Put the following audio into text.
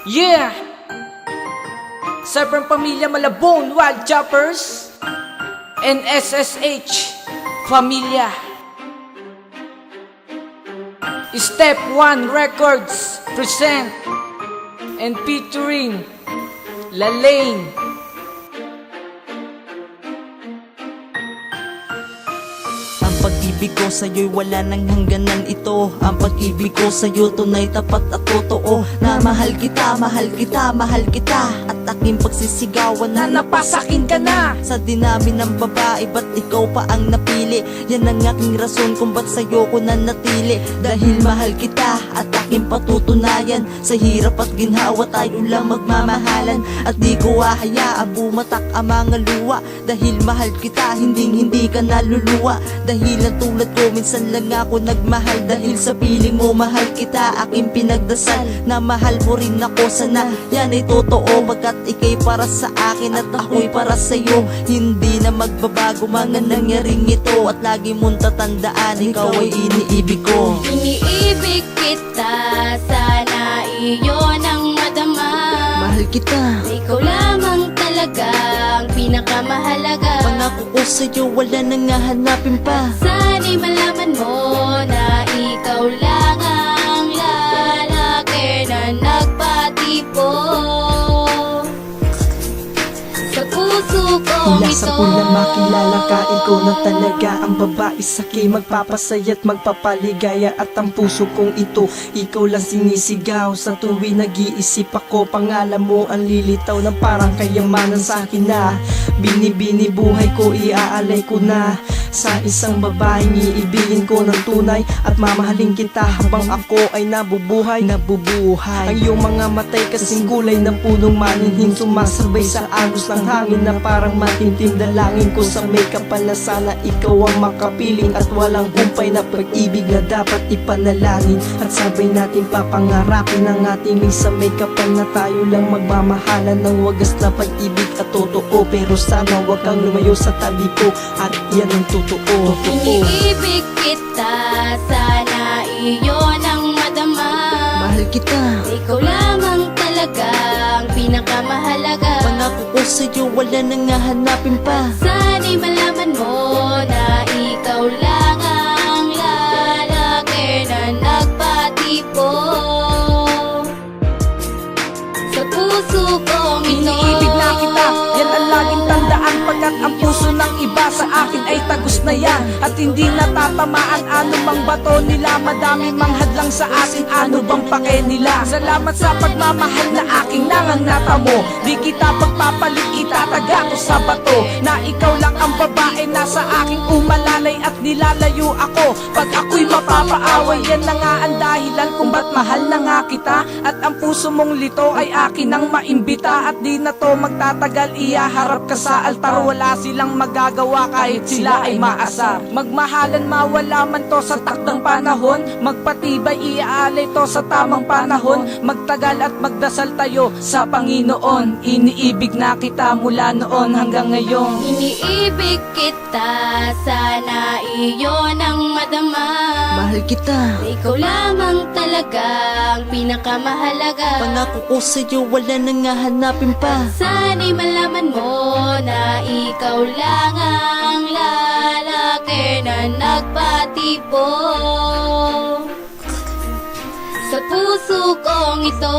Yeah! Cyber Pamilya Malabon, Wild Choppers, and SSH Pamilya. Step 1 Records present and featuring Lalaine. Ang pag-ibig ko sa'yo'y wala nang hangganan ito. Ang pag-ibig ko sa'yo tunay, tapat at totoo. Na mahal kita, mahal kita, mahal kita. At aking pagsisigawan na Napasakin ka na. sa dinami ng babae, ba't ikaw pa ang napili? Yan ang aking rason kung ba't sa'yo ko nanatili. Dahil mahal kita at aking patutunayan. Sa hirap at ginhawa tayo lang magmamahalan. At di ko hahayaan bumatak ang mga luwa. Dahil mahal kita, hindi ka naluluwa. Dahil ang tulad ko, minsan lang ako nagmahal. Dahil sa piling mo, mahal kita, aking pinagdasal. Na mahal mo rin ako, sana yan ay totoo. Pagkat ikay para sa akin at ako'y para sa'yo. Hindi na magbabago mga nangyaring ito. At lagi mong tatandaan, ikaw ay iniibig ko. Iniibig kita, sana iyon ang madama. Mahal kita, Ikaw lamang talaga ang pinakamahalaga. pangako ko sa'yo, wala nang hahanapin pa. Sana'y malaman mo na ikaw lang ang lalaki na nagpatipo sa puso kong Mula ito. sa unang makilala ka, ikaw na talaga ang babae sa'kin, magpapasaya at magpapaligaya. At ang puso kong ito, ikaw lang sinisigaw. Sa tuwing nag-iisip ako, pangalan mo ang lilitaw na parang kayamanan sa akin na binibini buhay ko, iaalay ko na sa isang babaeng iibigin ko ng tunay. At mamahalin kita habang ako ay nabubuhay. Ang iyong mga matay kasing kulay ng punong maninhin, sumasabay sa agos ng hangin na parang matintim. Dalangin ko sa may kapal na sana ikaw ang makapiling. At walang humpay na pag-ibig na dapat ipanalangin. At sabay natin papangarapin ang ating sa may kapal na tayo lang magmamahalan ng wagas na pag-ibig at totoo. Pero sana wag kang lumayo sa tabi ko, at yan ang totoo. Iniibig kita, sana iyon ang madama. Mahal kita, Ikaw lamang talaga ang pinakamahalaga. pangako ko sa'yo, wala nang hahanapin pa. Sana'y malaman mo na ikaw lang ang lalaki na nagpatipo sa puso kong ito. Iniibig na kita, yan ang laging tandaan. Pagkat ang puso ng iba sa akin ay tagos na yan. At hindi natatamaan anumang bato nila. Madami mang hadlang sa akin, ano bang pake nila? Salamat sa pagmamahal na aking nangangnata mo. Di kita pagpapalit, itataga ko sa bato. Na ikaw lang ang babae na sa aking umalalay. At nilalayo ako pag ako'y mapapaaway. Yan na nga ang dahilan kung ba't mahal na nga kita. At ang puso mong lito ay akin ang maimbita. At di na to magtatagal, iyaharap ka sa altar. Wala silang magagawa kahit sila ay maasar. Magmahalan mawala man to sa takdang panahon. Magpatibay iaalay to sa tamang panahon. Magtagal at magdasal tayo sa Panginoon. Iniibig na kita mula noon hanggang ngayon. Iniibig kita, sana iyon ang madama. Mahal kita, Ikaw lamang talaga ang pinakamahalaga. pangako ko sa'yo, wala nang hahanapin pa. Sana'y malaman mo na ikaw lang ang lalaki na nagpatipo sa puso kong ito.